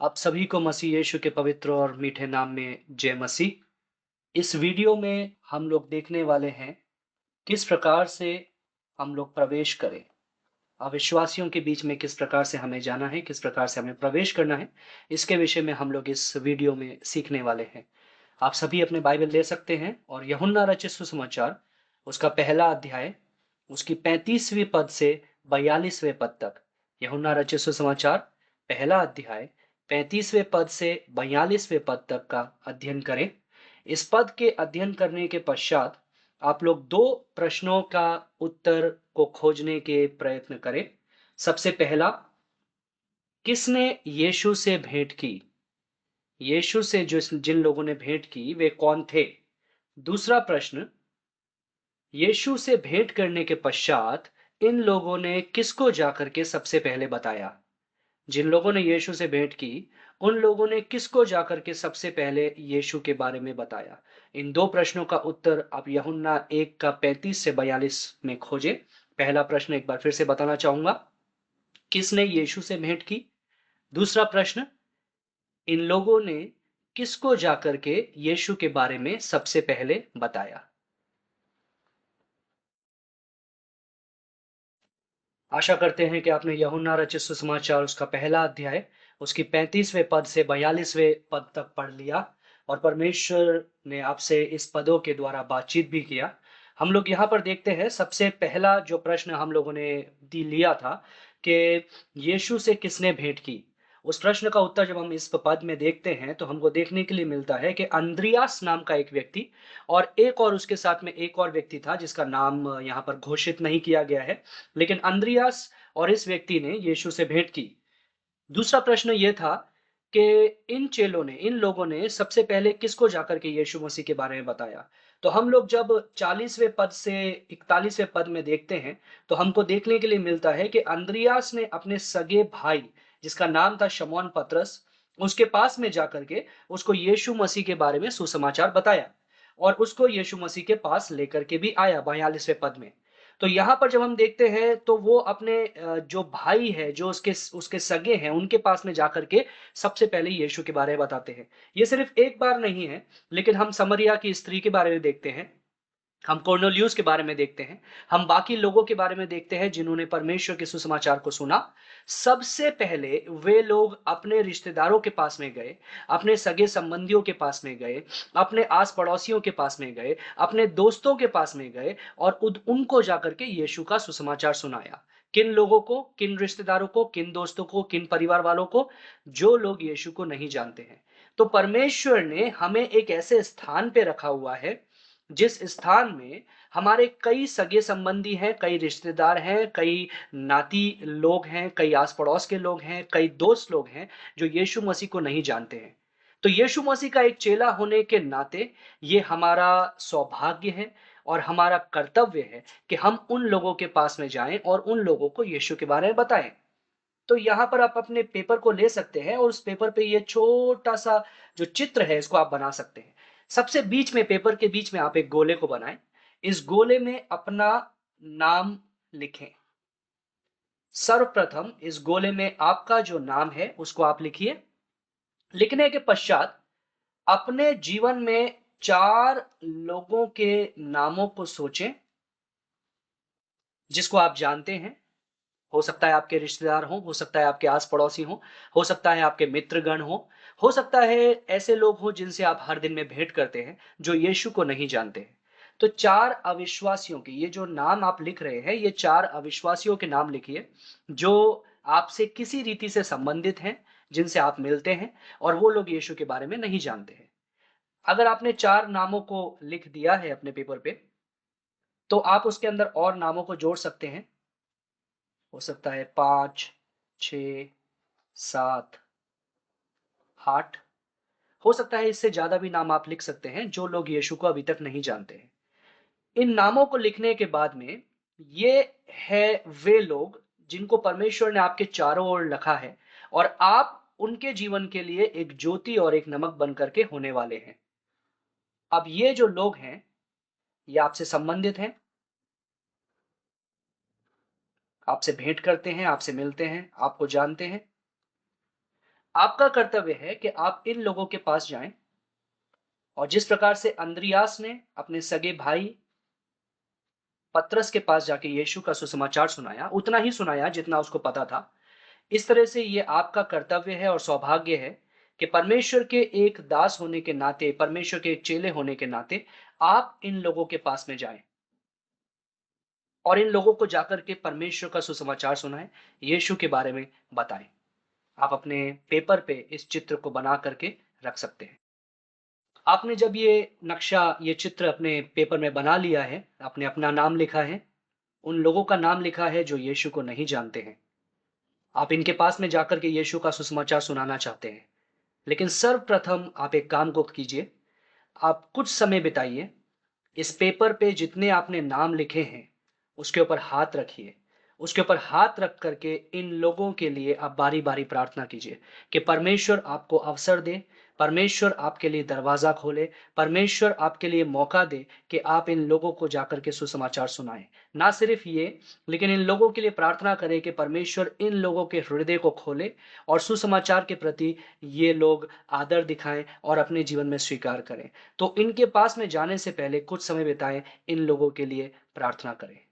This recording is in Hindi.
आप सभी को मसीह यीशु के पवित्र और मीठे नाम में जय मसीह। इस वीडियो में हम लोग देखने वाले हैं किस प्रकार से हम लोग प्रवेश करें। अविश्वासियों के बीच में किस प्रकार से हमें जाना है, किस प्रकार से हमें प्रवेश करना है, इसके विषय में हम लोग इस वीडियो में सीखने वाले हैं। आप सभी अपने बाइबल ले सकते हैं और यूहन्ना रचित सुसमाचार उसका पहला अध्याय उसकी 35वीं पद से 42वें पद तक। यूहन्ना रचित सुसमाचार पहला अध्याय 35वें पद से 42वें पद तक का अध्ययन करें। इस पद के अध्ययन करने के पश्चात आप लोग दो प्रश्नों का उत्तर को खोजने के प्रयत्न करें। सबसे पहला, किसने यीशु से भेंट की? यीशु से जो जिन लोगों ने भेंट की वे कौन थे? दूसरा प्रश्न, यीशु से भेंट करने के पश्चात इन लोगों ने किसको जाकर के सबसे पहले बताया? जिन लोगों ने यीशु से भेंट की, उन लोगों ने किसको जाकर के सबसे पहले यीशु के बारे में बताया? इन दो प्रश्नों का उत्तर आप यूहन्ना 1 का 35 से 42 में खोजें। पहला प्रश्न एक बार फिर से बताना चाहूंगा, किसने यीशु से भेंट की? दूसरा प्रश्न, इन लोगों ने किसको जाकर के यीशु के बारे में सबसे पहले बताया? आशा करते हैं कि आपने यूहन्ना रचित सुसमाचार उसका पहला अध्याय उसकी 35वें पद से 42वें पद तक पढ़ लिया और परमेश्वर ने आपसे इस पदों के द्वारा बातचीत भी किया। हम लोग यहाँ पर देखते हैं, सबसे पहला जो प्रश्न हम लोगों ने दी लिया था कि यीशु से किसने भेंट की? उस प्रश्न का उत्तर जब हम इस पद में देखते हैं तो हमको देखने के लिए मिलता है कि अंद्रियास नाम का एक व्यक्ति और एक और उसके साथ में एक और व्यक्ति था जिसका नाम यहाँ पर घोषित नहीं किया गया है, लेकिन अंद्रियास और इस व्यक्ति ने यीशु से भेंट की। दूसरा प्रश्न ये था कि इन चेलों ने, इन लोगों ने सबसे पहले किसको जाकर के यीशु मसीह के बारे में बताया? तो हम लोग जब 40वें पद से 41वें पद में देखते हैं, तो हमको देखने के लिए मिलता है कि अंद्रियास ने अपने सगे भाई, जिसका नाम था शमौन पतरस, उसके पास में जाकर के उसको यीशु मसीह के बारे में सुसमाचार बताया और उसको यीशु मसीह के पास लेकर के भी आया 42वें पद में। तो यहाँ पर जब हम देखते हैं तो वो अपने जो भाई है, जो उसके उसके सगे हैं, उनके पास में जाकर के सबसे पहले यीशु के बारे में बताते हैं। ये सिर्फ एक बार नहीं है, लेकिन हम समरिया की स्त्री के बारे में देखते हैं, हम कोर्नेलियुस के बारे में देखते हैं, हम बाकी लोगों के बारे में देखते हैं जिन्होंने परमेश्वर के सुसमाचार को सुना। सबसे पहले वे लोग अपने रिश्तेदारों के पास में गए, अपने सगे संबंधियों के पास में गए, अपने आस पड़ोसियों के पास में गए, अपने दोस्तों के पास में गए और उनको जाकर के यीशु का सुसमाचार सुनाया। किन लोगों को, किन रिश्तेदारों को, किन दोस्तों को, किन परिवार वालों को? जो लोग यीशु को नहीं जानते हैं। तो परमेश्वर ने हमें एक ऐसे स्थान पे रखा हुआ है जिस स्थान में हमारे कई सगे संबंधी हैं, कई रिश्तेदार हैं, कई नाती लोग हैं, कई आस-पड़ोस के लोग हैं, कई दोस्त लोग हैं, जो यीशु मसीह को नहीं जानते हैं। तो यीशु मसीह का एक चेला होने के नाते ये हमारा सौभाग्य है और हमारा कर्तव्य है कि हम उन लोगों के पास में जाएँ और उन लोगों को यीशु के बारे में बताएँ। तो यहाँ पर आप अपने पेपर को ले सकते हैं और उस पेपर पे ये छोटा-सा जो चित्र है, इसको आप बना सकते हैं। सबसे बीच में, पेपर के बीच में आप एक गोले को बनाएँ। इस गोले में अपना नाम लिखें। सर्वप्रथम इस गोले में आपका जो नाम है, उसको आप लिखिए। लिखने के पश्चात अपने जीवन में 4 लोगों के नामों को सोचें, जिसको आप जानते हैं। हो सकता है आपके रिश्तेदार हों, हो सकता है आपके आस-पड़ोसी हों, हो सकता है आपके मित्रगण हों, हो सकता है ऐसे लोग हों जिनसे आप हर दिन में भेंट करते हैं, जो यीशु को नहीं जानते हैं। तो 4 अविश्वासियों के ये जो नाम आप लिख रहे हैं, ये 4 अविश्वासियों के नाम लिखिए, जो आपसे किसी रीति से संबंधित हैं, जिनसे आप मिलते हैं और वो लोग यीशु के बारे में नहीं जानते हैं। अगर आपने 4 नामों को लिख दिया है अपने पेपर पे, तो आप उसके अंदर और नामों को जोड़ सकते हैं। हो सकता है 5, 6, 7, 8, हो सकता है इससे ज़्यादा भी नाम आप लिख सकते हैं, जो लोग यीशु को अभी तक नहीं जानते हैं। इन नामों को लिखने के बाद में, ये है वे लोग जिनको परमेश्वर ने आपके चारों ओर रखा है और आप उनके जीवन के लिए एक ज्योति और एक नमक बन कर के होने वाले हैं। अब ये जो लोग हैं, ये आपसे संबंधित हैं, आपसे भेंट करते हैं, आपसे मिलते हैं, आपको जानते हैं। आपका कर्तव्य है कि आप इन लोगों के पास जाएँ और जिस प्रकार से अंद्रियास ने अपने सगे भाई पतरस के पास जाके यीशु का सुसमाचार सुनाया, उतना ही सुनाया जितना उसको पता था। इस तरह से ये आपका कर्तव्य है और सौभाग्य है कि परमेश्वर के एक दास होने के नाते, परमेश्वर के एक चेले होने के नाते आप इन लोगों के पास में जाएँ और इन लोगों को जाकर के परमेश्वर का सुसमाचार सुनाएँ, यीशु के बारे में बताएँ। आप अपने पेपर पे इस चित्र को बना करके रख सकते हैं। आपने जब ये नक्शा, ये चित्र अपने पेपर में बना लिया है, आपने अपना नाम लिखा है, उन लोगों का नाम लिखा है जो यीशु को नहीं जानते हैं। आप इनके पास में जाकर के यीशु का सुसमाचार सुनाना चाहते हैं। लेकिन सर्वप्रथम आप एक काम को कीजिए, आप कुछ समय बिताइए, इस पेपर पे जितने आपने नाम लिखे हैं, उसके ऊपर हाथ रखिए। उसके ऊपर हाथ रख कर के इन लोगों के लिए आप बारी-बारी प्रार्थना कीजिए कि परमेश्वर आपको अवसर दे, परमेश्वर आपके लिए दरवाज़ा खोले, परमेश्वर आपके लिए मौका दे कि आप इन लोगों को जाकर के सुसमाचार सुनाएँ। ना सिर्फ़ ये, लेकिन इन लोगों के लिए प्रार्थना करें कि परमेश्वर इन लोगों के हृदय को खोले और सुसमाचार के प्रति ये लोग आदर दिखाएँ और अपने जीवन में स्वीकार करें। तो इनके पास में जाने से पहले कुछ समय बिताएँ, इन लोगों के लिए प्रार्थना करें।